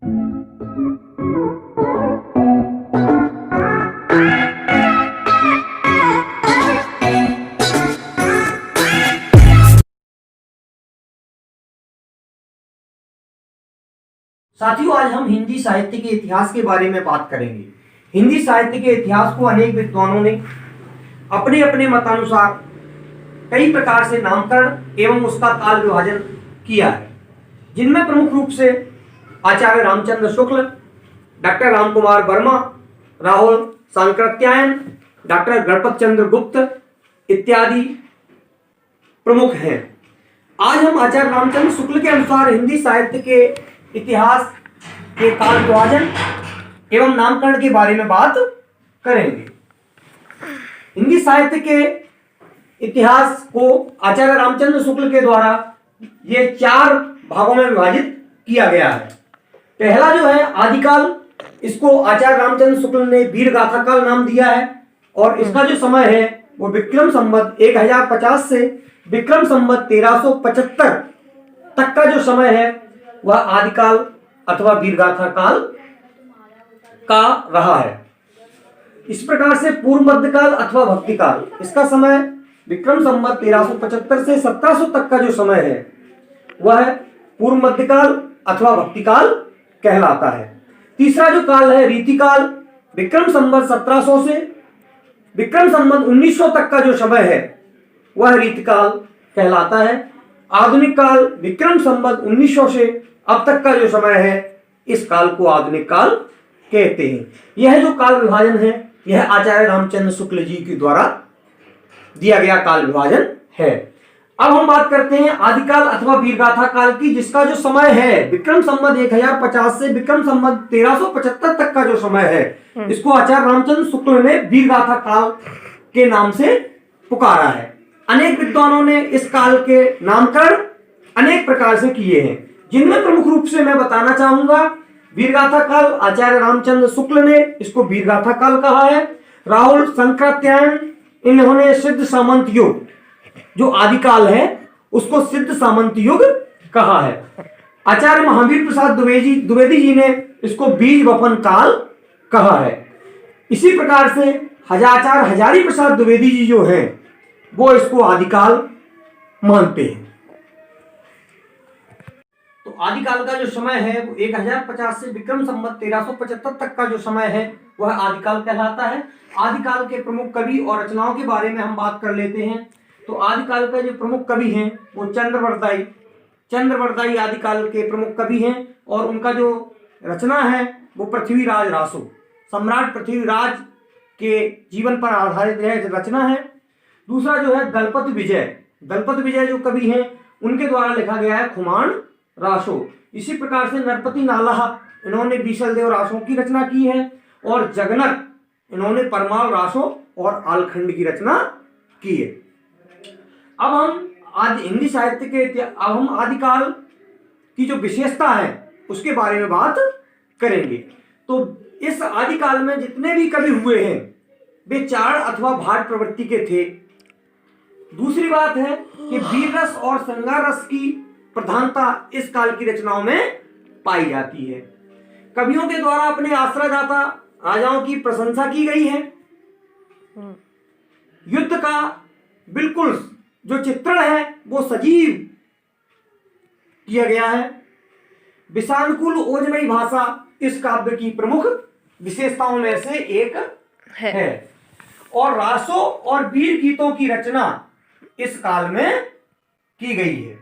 साथियों, आज हम हिंदी साहित्य के इतिहास के बारे में बात करेंगे। हिंदी साहित्य के इतिहास को अनेक विद्वानों ने अपने अपने मतानुसार कई प्रकार से नामकरण एवं उसका काल विभाजन किया है, जिनमें प्रमुख रूप से आचार्य रामचंद्र शुक्ल, डॉक्टर रामकुमार वर्मा, राहुल सांकृत्यायन, डॉक्टर गणपत चंद्र गुप्त इत्यादि प्रमुख हैं। आज हम आचार्य रामचंद्र शुक्ल के अनुसार हिंदी साहित्य के इतिहास के काल विभाजन एवं नामकरण के बारे में बात करेंगे। हिंदी साहित्य के इतिहास को आचार्य रामचंद्र शुक्ल के द्वारा ये 4 भागों में विभाजित किया गया है। पहला जो है आदिकाल, इसको आचार्य रामचंद्र शुक्ल ने वीर गाथा काल नाम दिया है और इसका जो समय है वो विक्रम संवत 1050 से विक्रम संवत 1375 तक का जो समय है वह आदिकाल अथवा वीरगाथा काल का रहा है। इस प्रकार से पूर्व मध्यकाल अथवा भक्ति काल, इसका समय विक्रम संवत 1375 से 1700 तक का जो समय है वह पूर्व मध्यकाल अथवा भक्ति काल कहलाता है। तीसरा जो काल है रीतिकाल, विक्रम संवत 1700 से विक्रम संवत 1900 तक का जो समय है वह रीतिकाल कहलाता है। आधुनिक काल विक्रम संवत 1900 से अब तक का जो समय है इस काल को आधुनिक काल कहते हैं। यह जो काल विभाजन है यह आचार्य रामचंद्र शुक्ल जी के द्वारा दिया गया काल विभाजन है। अब हम बात करते हैं आदिकाल अथवा वीरगाथा काल की, जिसका जो समय है विक्रम संवत 1050 से विक्रम संवत 1375 तक का जो समय है इसको आचार्य रामचंद्र शुक्ल ने वीरगाथा काल के नाम से पुकारा है। अनेक विद्वानों ने इस काल के नामकरण अनेक प्रकार से किए हैं, जिनमें प्रमुख रूप से मैं बताना चाहूंगा वीरगाथा काल, आचार्य रामचंद्र शुक्ल ने इसको वीरगाथा काल कहा है। राहुल सांकृत्यायन, इन्होंने सिद्ध सामंत युग जो आदिकाल है उसको सिद्ध सामंत युग कहा है। आचार्य महावीर प्रसाद द्विवेदी जी ने इसको बीज वपन काल कहा है। इसी प्रकार से आचार्य हजारी प्रसाद द्विवेदी जी जो हैं वो इसको आदिकाल मानते हैं। तो आदिकाल का जो समय है वो 1050 से विक्रम संवत 1375 तक का जो समय है वह आदिकाल कहलाता है। आदिकाल के प्रमुख कवि और रचनाओं के बारे में हम बात कर लेते हैं। तो आदिकाल का जो प्रमुख कवि हैं वो चंद्रवरदाई आदिकाल के प्रमुख कवि हैं और उनका जो रचना है वो पृथ्वीराज रासो, सम्राट पृथ्वीराज के जीवन पर आधारित रचना है। दूसरा जो है दलपत विजय जो कवि हैं उनके द्वारा लिखा गया है खुमान रासो। इसी प्रकार से नरपति नालाह, इन्होंने बीसल देव रासो की रचना की है और जगनक, इन्होंने परमाल रासो और आलखंड की रचना की है। अब हम हिंदी साहित्य के आदिकाल की जो विशेषता है उसके बारे में बात करेंगे। तो इस आदिकाल में जितने भी कवि हुए हैं वे चाड़ अथवा भाट प्रवृत्ति के थे। दूसरी बात है कि वीर रस और श्रृंगार रस की प्रधानता इस काल की रचनाओं में पाई जाती है। कवियों के द्वारा अपने आश्रयदाता राजाओं की प्रशंसा की गई है। युद्ध का बिल्कुल जो चित्रण है वो सजीव किया गया है। विषानुकूल ओजमयी भाषा इस काव्य की प्रमुख विशेषताओं में से एक है और रासों और वीर गीतों की रचना इस काल में की गई है।